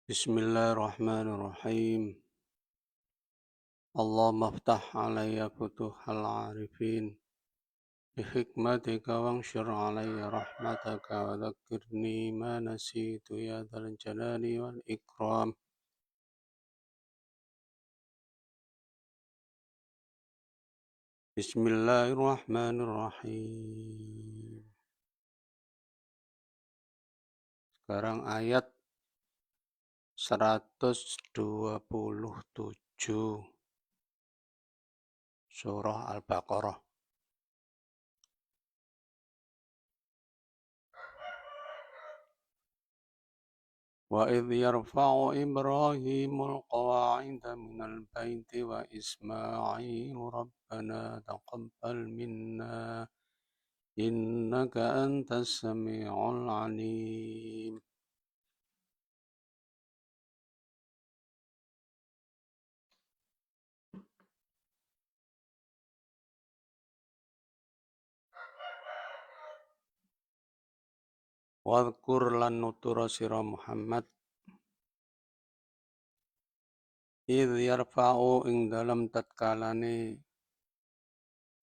Bismillahirrahmanirrahim. Allahumma aftah alayya futuhal arifin. Bihikmatika wanshur alayya rahmataka wa dhakkirni ma nasitu ya dhal jalali wal ikram. Bismillahirrahmanirrahim. Sekarang ayat 127 Surah Al-Baqarah. وإذ يرفع إبراهيم القواعد من البيت وإسماعيل ربنا تقبل منا إنك أنت السميع العليم. Wadhkur lan nutura sira Muhammad idh yarfa'u ing dalam tatkalane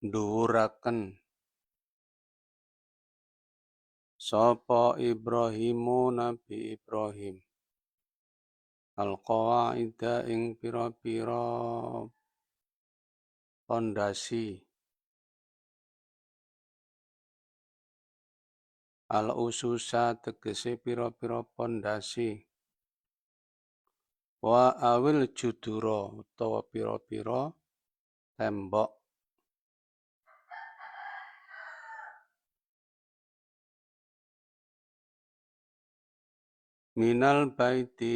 dhuwuraken sapa Ibrahimu Nabi Ibrahim al-qawaida ing pira-pira pondasi al-ususa tegese pira-pira pondasi wa awil judura utawa pira-pira tembok minal baiti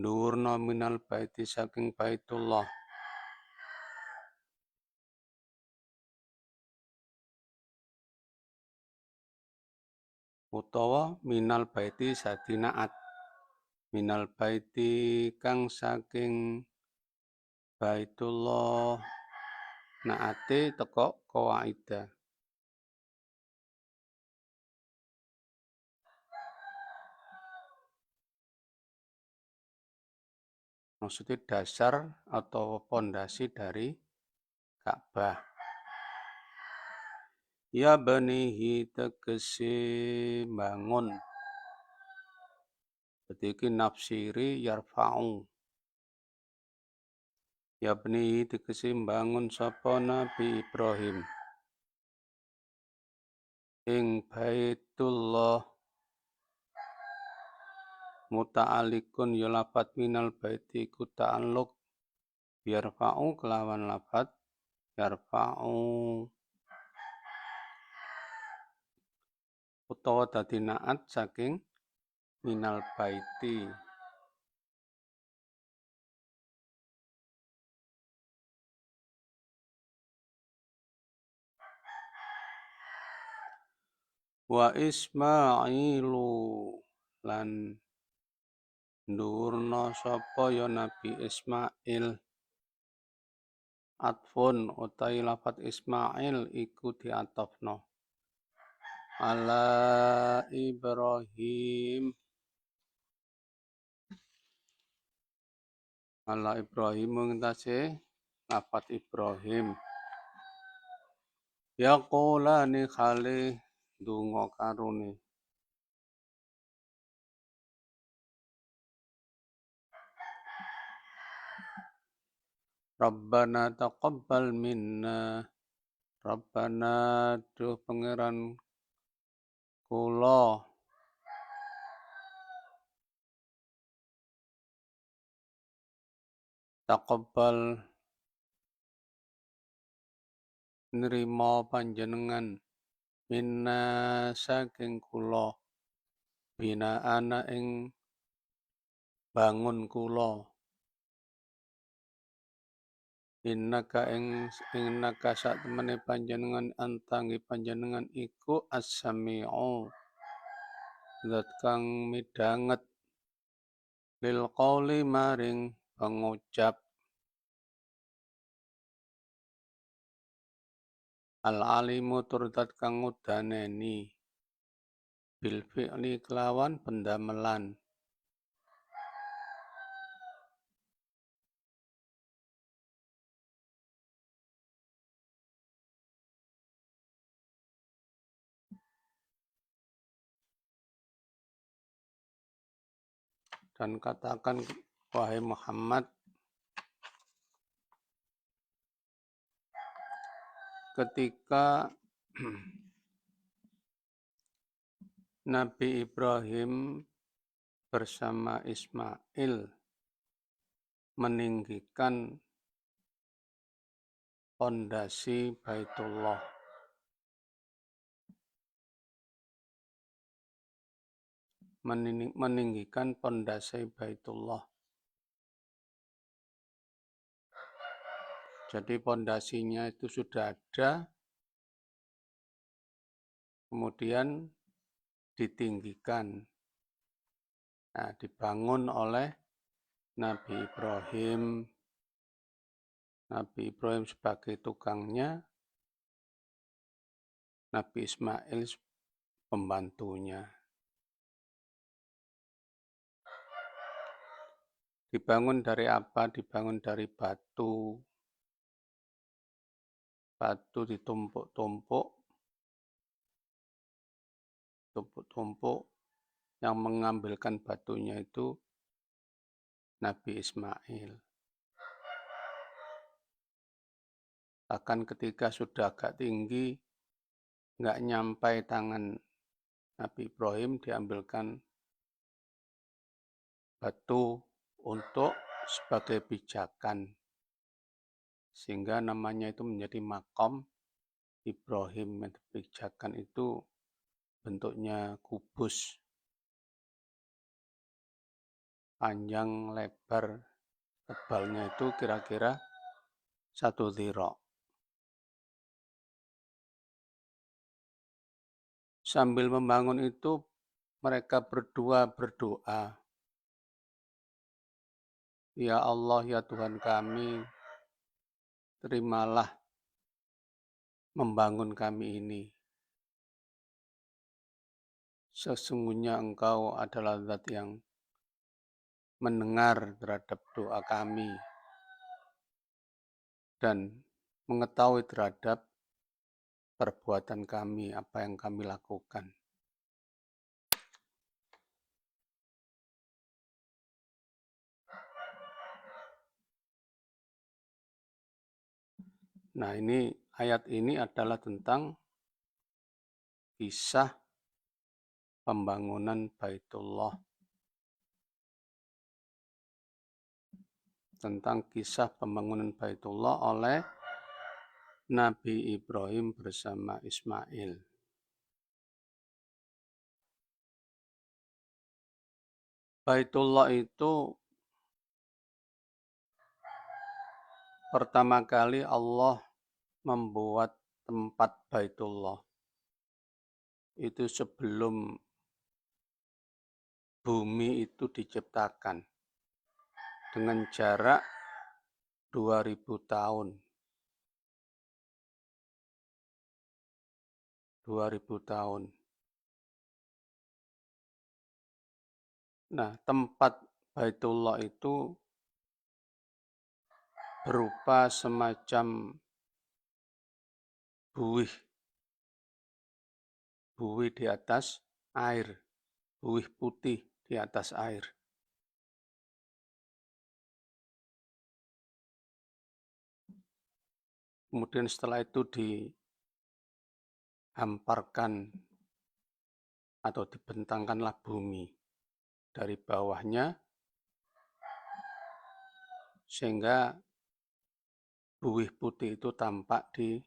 dhuwurna minal baiti saking Baitullah utawa minal baiti sadinaat minal baiti kang saking Baitullah naate teko qawaida maksudnya dasar atau pondasi dari Ka'bah. Ya banihi tegese bangun. Ketika nafsiri yarfa'u. Ya banihi tegese bangun sapa Nabi Ibrahim. Ing Baitullah muta'alikun ya lafat minal baiti ku ta'aluk yarfa'u kelawan lafat yarfa'u utawa dadi naat saking minal baiti. Wa Ismailu lan ndurna sapa ya Nabi Ismail atfun utai lafat Ismail iku diatofno ala Ibrahim ngentase lafat Ibrahim yaqulani khali donga karone Rabbana taqabbal minna Rabbana duh pangeran kula taqabbal nrimo panjenengan minna saking kula bina ana ing bangun kula innaka sak temene panjenengan antangi panjenengan iku as-sami'u zat kang midhanget lil qauli maring pengucap al alimu tur zat kang ngudaneni bil fi'li kelawan pendamelan. Dan katakan, wahai Muhammad, ketika Nabi Ibrahim bersama Ismail meninggikan pondasi Baitullah. Meninggikan pondasi Baitullah. Jadi pondasinya itu sudah ada, kemudian ditinggikan. Nah, dibangun oleh Nabi Ibrahim. Nabi Ibrahim sebagai tukangnya, Nabi Ismail pembantunya. Dibangun dari apa? Dibangun dari batu. Batu ditumpuk-tumpuk, yang mengambilkan batunya itu Nabi Ismail. Bahkan ketika sudah agak tinggi, nggak nyampai tangan Nabi Ibrahim, diambilkan batu untuk sebagai pijakan. Sehingga namanya itu menjadi makom Ibrahim. Pijakan itu bentuknya kubus, panjang, lebar, tebalnya itu kira-kira 1 dhira'. Sambil membangun itu, mereka berdua berdoa, ya Allah, ya Tuhan kami, terimalah membangun kami ini. Sesungguhnya Engkau adalah Zat yang mendengar terhadap doa kami dan mengetahui terhadap perbuatan kami, apa yang kami lakukan. Nah, ayat ini adalah tentang kisah pembangunan Baitullah. Tentang kisah pembangunan Baitullah oleh Nabi Ibrahim bersama Ismail. Baitullah itu pertama kali Allah membuat tempat Baitullah. Itu sebelum bumi itu diciptakan. Dengan jarak 2000 tahun. 2000 tahun. Nah, tempat Baitullah itu berupa semacam buih di atas air, buih putih di atas air. Kemudian setelah itu dihamparkan atau dibentangkanlah bumi dari bawahnya, sehingga buih putih itu tampak di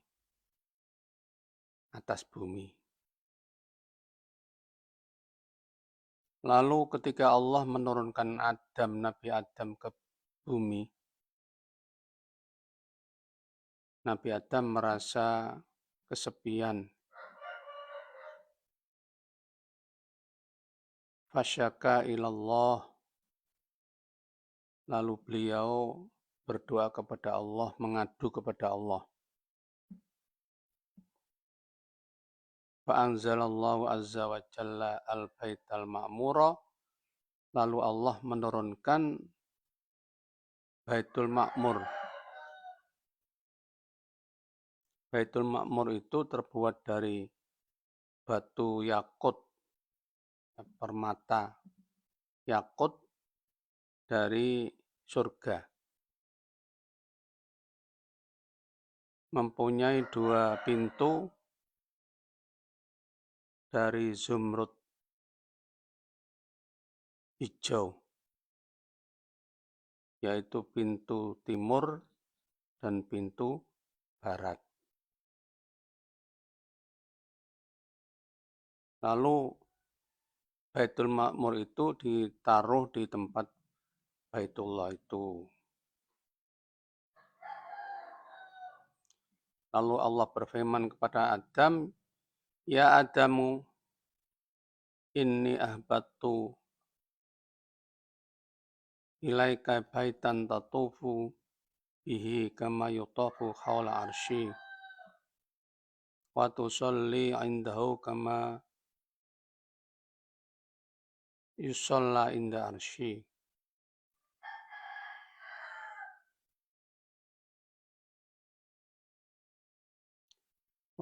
atas bumi. Lalu ketika Allah menurunkan Nabi Adam ke bumi, Nabi Adam merasa kesepian. Fasyaka ilallah. Lalu beliau berdoa kepada Allah, mengadu kepada Allah. Fa'anzalallahu azza wa jalla al-baital ma'mura, lalu Allah menurunkan Baitul Ma'mur. Baitul Ma'mur itu terbuat dari batu yakut, permata yakut dari surga. Mempunyai 2 pintu dari zumrud hijau, yaitu pintu timur dan pintu barat. Lalu Baitul Ma'mur itu ditaruh di tempat Baitullah itu. Lalu Allah berfirman kepada Adam, "Ya Adamu, inni ahbatu ilaika baitan tatufu bihi kama yutafu khawla arsy wa tusalli indahu kama yusalla inda arsy."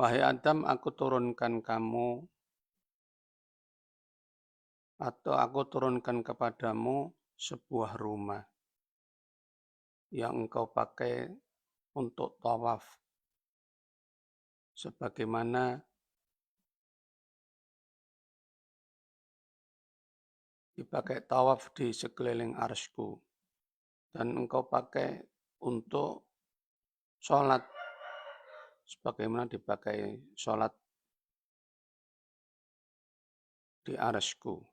Wahai Adam, aku turunkan kamu atau aku turunkan kepadamu sebuah rumah yang engkau pakai untuk tawaf, sebagaimana dipakai tawaf di sekeliling arsy-Ku, dan engkau pakai untuk sholat, sebagaimana dipakai sholat di arsy-Ku.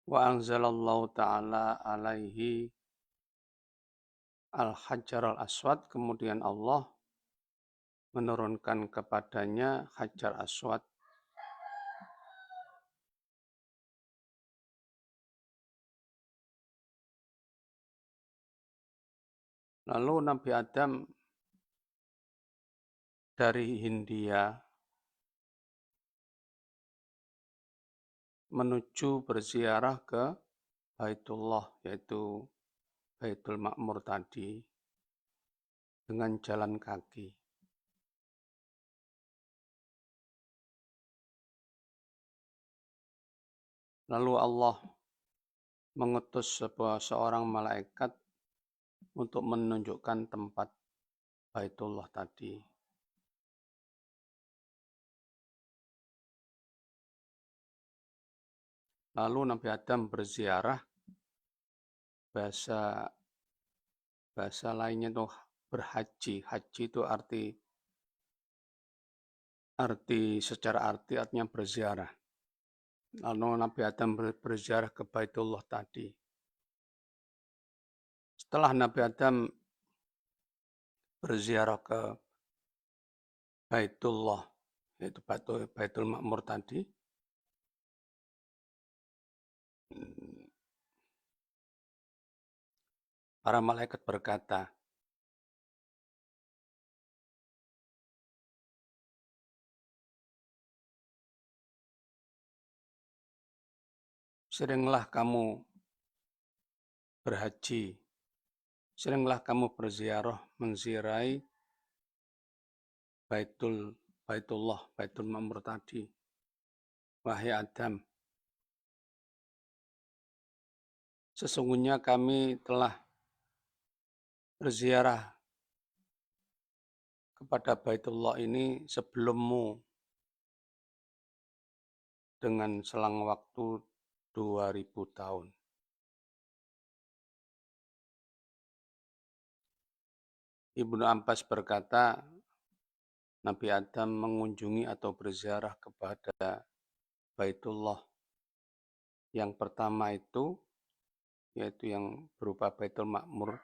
Wa anzalallahu ta'ala alaihi al-hajar al-aswad, kemudian Allah menurunkan kepadanya hajar aswad. Lalu Nabi Adam dari Hindia menuju berziarah ke Baitullah, yaitu Baitul Ma'mur tadi, dengan jalan kaki. Lalu Allah mengutus seorang malaikat untuk menunjukkan tempat Baitullah tadi. Lalu Nabi Adam berziarah, bahasa lainnya itu berhaji. Haji itu secara arti artinya berziarah. Lalu Nabi Adam berziarah ke Baitullah tadi. Setelah Nabi Adam berziarah ke Baitullah, yaitu Baitul Ma'mur tadi, para malaikat berkata, seringlah kamu berhaji, seringlah kamu berziarah, menziarahi Baitullah, Baitul Ma'mur tadi. Wahai Adam, sesungguhnya kami telah berziarah kepada Baitullah ini sebelummu dengan selang waktu 2000 tahun. Ibnu Abbas berkata, Nabi Adam mengunjungi atau berziarah kepada Baitullah yang pertama itu, yaitu yang berupa Baitul Ma'mur,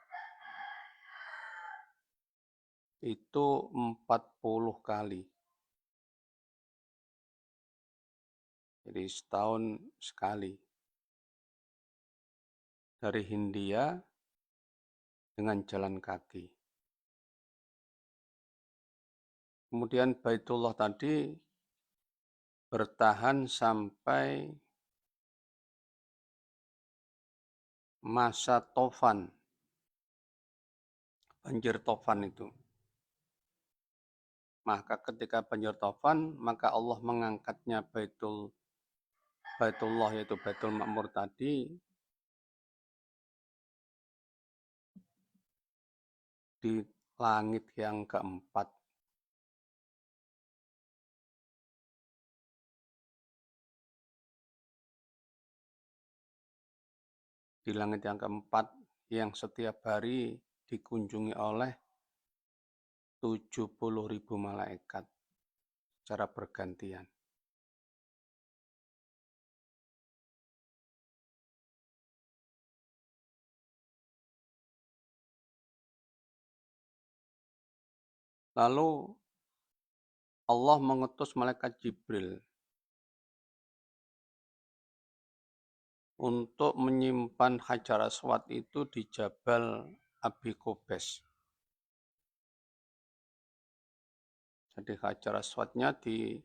itu 40 kali. Jadi setahun sekali. Dari Hindia dengan jalan kaki. Kemudian Baitullah tadi bertahan sampai masa Tofan, banjir Tofan itu. Maka ketika banjir Tofan, maka Allah mengangkatnya Baitullah yaitu Baitul Ma'mur tadi di langit yang keempat. Di langit yang keempat yang setiap hari dikunjungi oleh 70.000 malaikat secara bergantian. Lalu Allah mengutus malaikat Jibril untuk menyimpan Hajar Aswad itu di Jabal Abi Qubais. Jadi Hajar Aswadnya ditaruh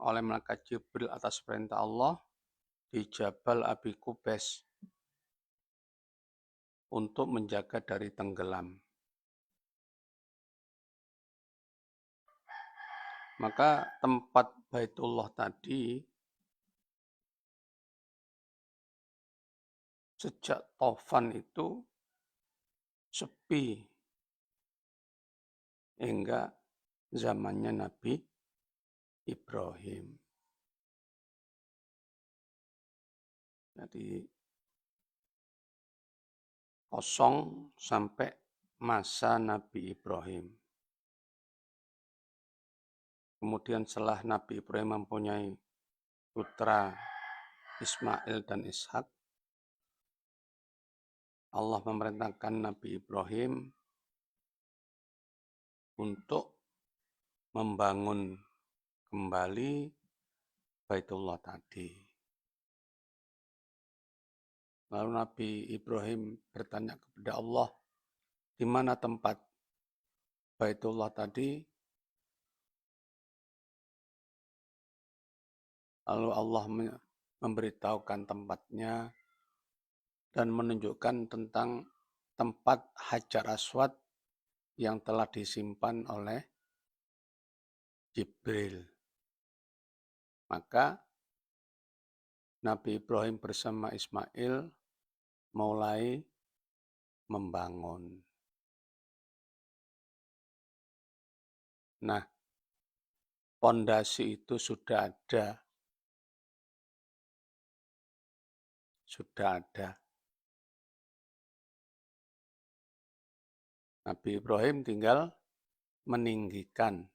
oleh malaikat Jibril atas perintah Allah di Jabal Abi Qubais untuk menjaga dari tenggelam. Maka tempat Baitullah tadi sejak Taufan itu sepi hingga zamannya Nabi Ibrahim. Jadi kosong sampai masa Nabi Ibrahim. Kemudian setelah Nabi Ibrahim mempunyai putra Ismail dan Ishak, Allah memerintahkan Nabi Ibrahim untuk membangun kembali Baitullah tadi. Lalu Nabi Ibrahim bertanya kepada Allah, di mana tempat Baitullah tadi? Lalu Allah memberitahukan tempatnya dan menunjukkan tentang tempat Hajar Aswad yang telah disimpan oleh Jibril. Maka Nabi Ibrahim bersama Ismail mulai membangun. Nah, fondasi itu sudah ada. Nabi Ibrahim tinggal meninggikan.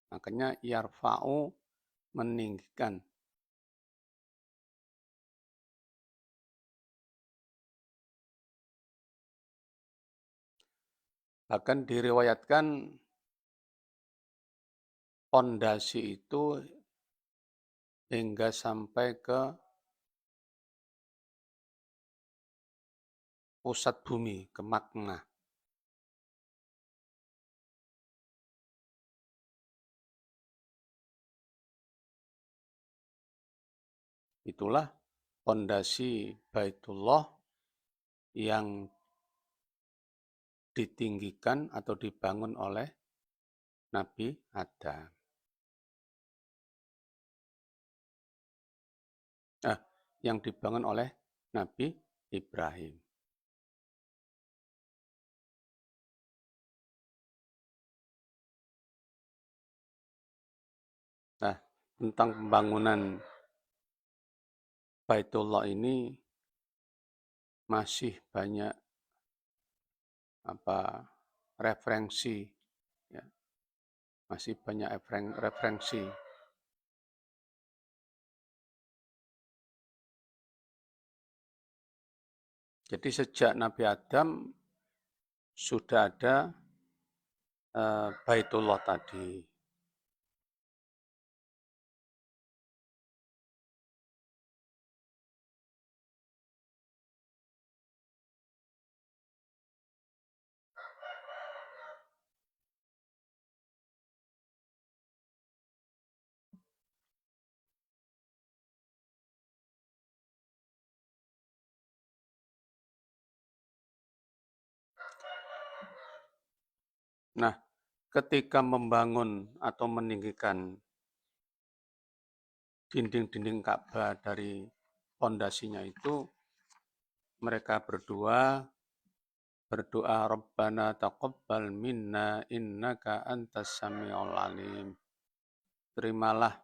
Makanya yarfa'u, meninggikan. Bahkan diriwayatkan fondasi itu hingga sampai ke pusat bumi, ke Makkah. Itulah fondasi Baitullah yang ditinggikan atau dibangun oleh Nabi Adam. Yang dibangun oleh Nabi Ibrahim. Nah, tentang pembangunan Baitullah ini masih banyak referensi, ya. Masih banyak referensi. Jadi sejak Nabi Adam sudah ada Baitullah tadi. Nah, ketika membangun atau meninggikan dinding-dinding Ka'bah dari pondasinya itu, mereka berdoa Rabbana taqabbal minna innaka antas samiul alim. Terimalah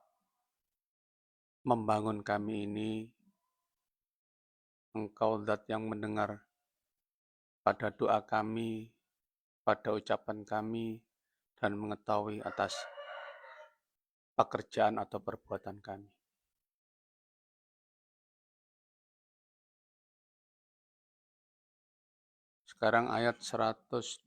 membangun kami ini, Engkau zat yang mendengar pada doa kami, pada ucapan kami, dan mengetahui atas pekerjaan atau perbuatan kami. Sekarang ayat 128.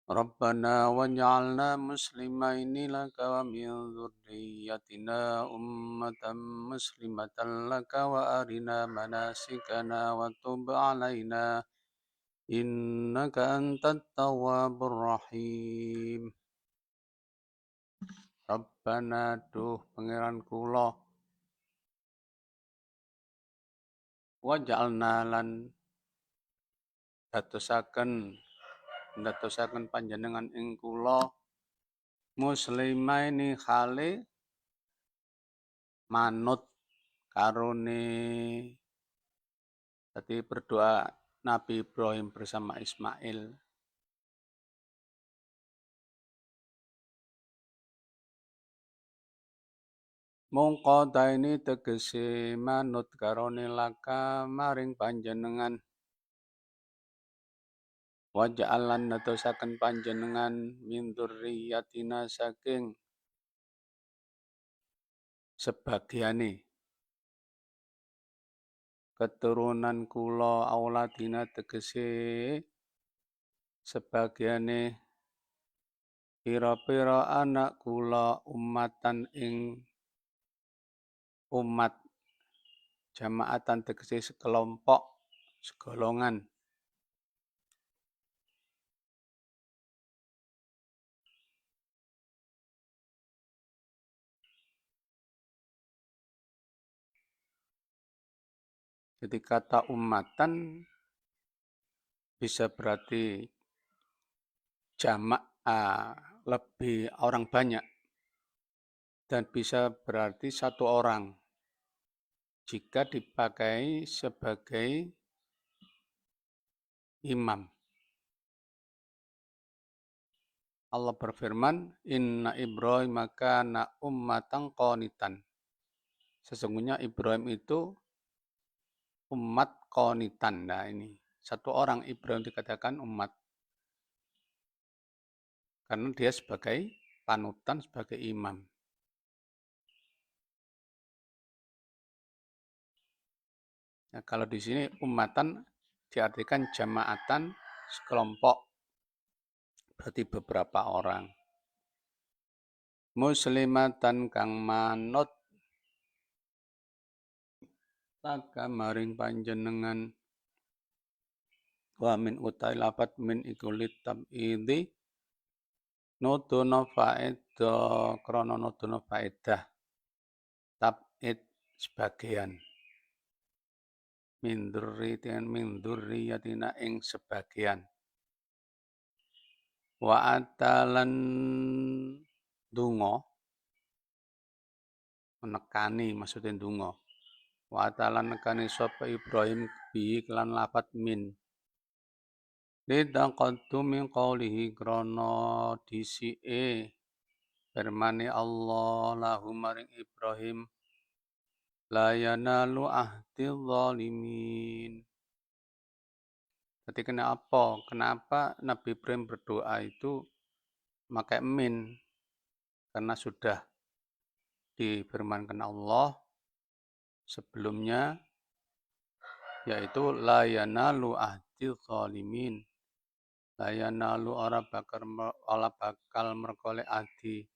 Rabbana waj'alna muslimaini laka wa min dzurriyyatina ummatan muslimatan laka wa arina manasikana wa tub 'alaina innaka antat tawwabur rahim. Rabbana duh pangeran kula waj'alna lan dadosaken panjenengan ing kula muslimaini khale manut karone. Tadi berdoa Nabi Ibrahim bersama Ismail. Mongko ini tegese manut karone laka maring panjenengan. Waja'alan natosaken panjenengan min dzurriyyatina saking sebagiane keturunan kula auladina tegese sebagiane pira-pira anak kula umatan ing umat jamaatan tegese sekelompok segolongan. Jadi kata umatan bisa berarti jamak lebih orang banyak dan bisa berarti satu orang jika dipakai sebagai imam. Allah berfirman, Inna Ibrahim kana ummatan qanitan. Sesungguhnya Ibrahim itu umat qanitan. Nah ini, satu orang Ibrahim dikatakan umat. Karena dia sebagai panutan, sebagai imam. Nah, kalau di sini umatan diartikan jamaatan sekelompok, berarti beberapa orang. Muslimatan kang manut laka maring panjenengan wa min utai lapat min ikulit tab'idhi nuduno faedah krono nuduno faedah tab'id sebagian min dzurriyyatina ing sebagian wa atalan dungo menekani maksudnya dungo wa atalan nekani sapa Ibrahim bi kelan lapat min lidaqadtu min qawlihi krono disi'e firmane Allah lahu maring Ibrahim la yanalu ahdi zalimin. Jadi kenapa Nabi Ibrahim berdoa itu pakai min? Karena sudah difirmankan Allah sebelumnya yaitu la yanalu ahdi zalimin. La yanalu ora bakal merkole ahdi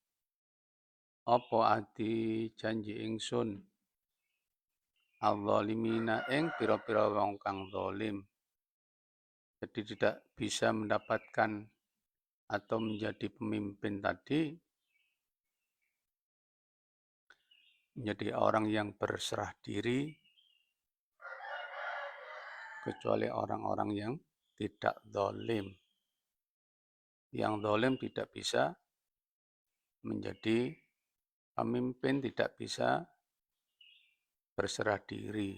apa ahdi janji ingsun al-zalimina ing pira-pira wong kang zalim. Jadi tidak bisa mendapatkan atau menjadi pemimpin tadi menjadi orang yang berserah diri kecuali orang-orang yang tidak zalim. Yang zalim tidak bisa menjadi pemimpin, tidak bisa berserah diri.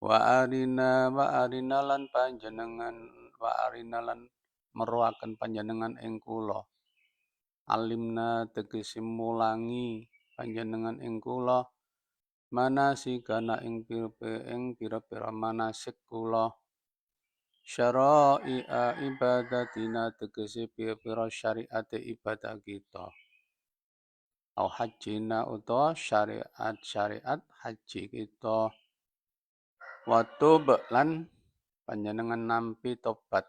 Wa arina lan panjenengan wa arina lan meruaken panjenengan ing kula. Alimna tegese mulangi panjenengan ing kula manasikana ing pira-pira manasik kula. Syara'i'a ibadatina tegese pira-pira syariate ibadah kita. Au hajjina utawa syariat haji kita. Watub lan panjenengan nampi tobat.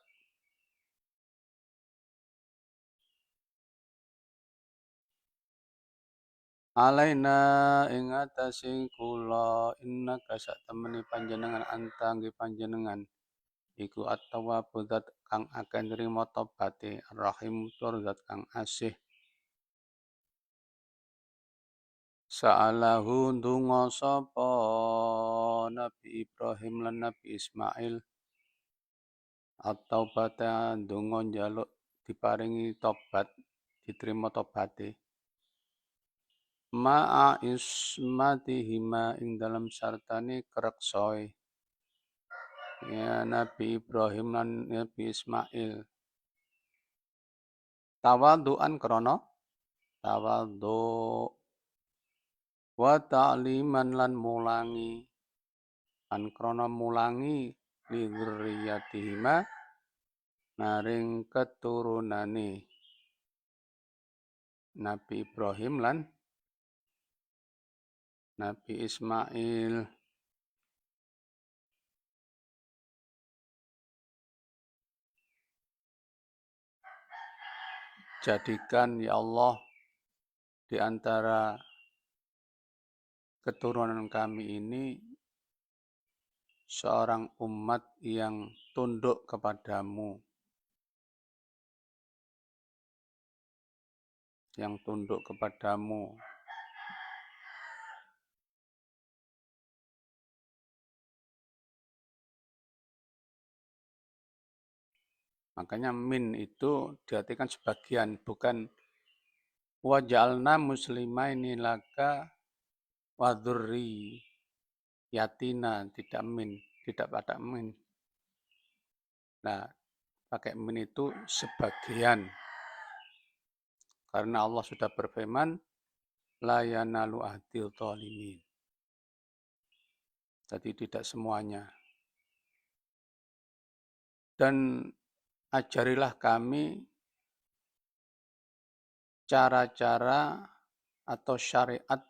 Alaina ing atase kula innaka sak temeni panjenengan antangge panjenengan iku at-tawwabu zat kang akeh nrimo tobate rahim tur zat kang asih. Sa'alahu ndonga sapa Nabi Ibrahim lan Nabi Ismail atau bata ndonga njaluk diparingi tobat, diterima tobate. Ma'a ismatihima ing dalam sartane kreksoe. Ya Nabi Ibrahim lan Nabi Ismail. Tawadhu'an krana tawadhu wa ta'liman lan mulangi. An krana mulangi li dzurriyyatihima maring keturunane Nabi Ibrahim lan Nabi Ismail. Jadikan ya Allah di antara keturunan kami ini seorang umat yang tunduk kepadamu, yang tunduk kepadamu. Makanya min itu diartikan sebagian, bukan waj'alna muslimaini laka wa dzurriyyatina, tidak min, tidak pada min. Nah, pakai min itu sebagian. Karena Allah sudah berfirman, la yanalu ahdil dhalimin. Jadi tidak semuanya. Dan ajarilah kami cara-cara atau syariat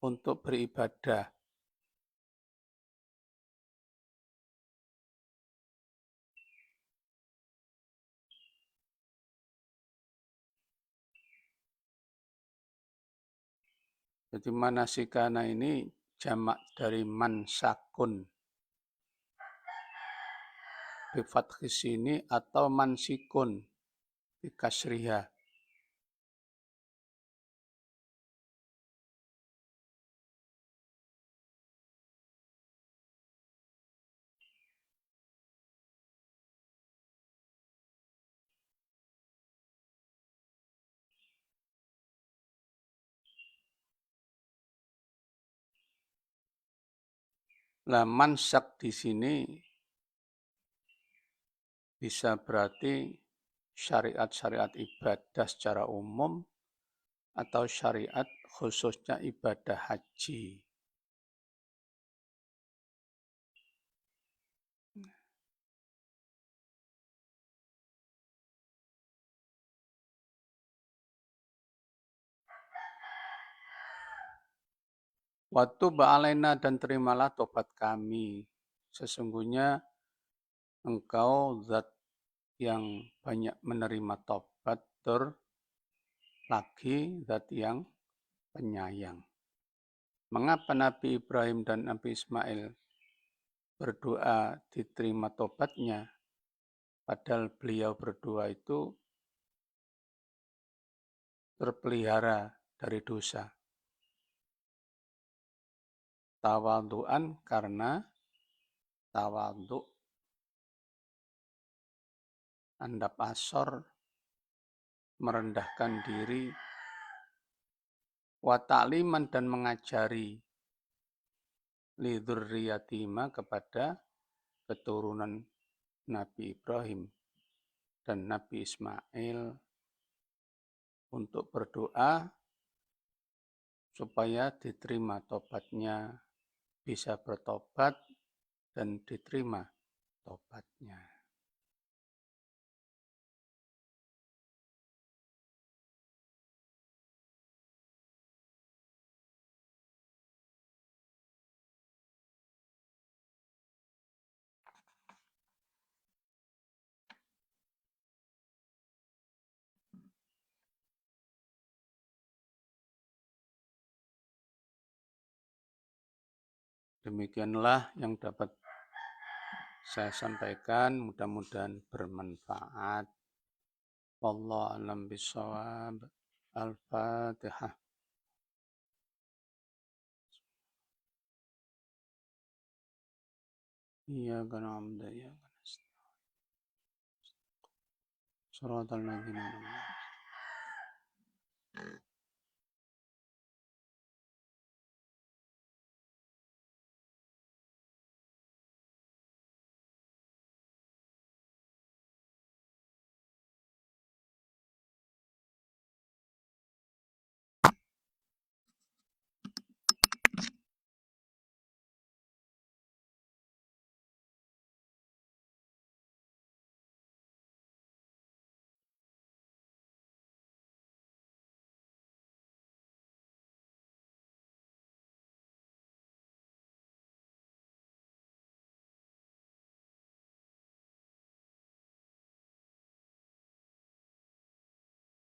untuk beribadah. Jadi manasikana ini jamak dari mansakun. Bifathis sini atau mansikun bikasriha. Lah mansak di sini bisa berarti syariat-syariat ibadah secara umum atau syariat khususnya ibadah haji. Waktu ba'alaina dan terimalah tobat kami. Sesungguhnya engkau zat yang banyak menerima tobat, lagi zat yang penyayang. Mengapa Nabi Ibrahim dan Nabi Ismail berdoa diterima tobatnya, padahal beliau berdua itu terpelihara dari dosa. Tawadhu'an karena tawadhu, andap asor, merendahkan diri, wa ta'liman dan mengajari lidzurriyatima kepada keturunan Nabi Ibrahim dan Nabi Ismail untuk berdoa supaya diterima tobatnya, bisa bertobat dan diterima tobatnya. Demikianlah yang dapat saya sampaikan, mudah-mudahan bermanfaat. Wallahu a'lam bishawab. Al-Fatihah. Iyyaka na'budu wa iyyaka nasta'in. Shiratal ladzina an'amta 'alaihim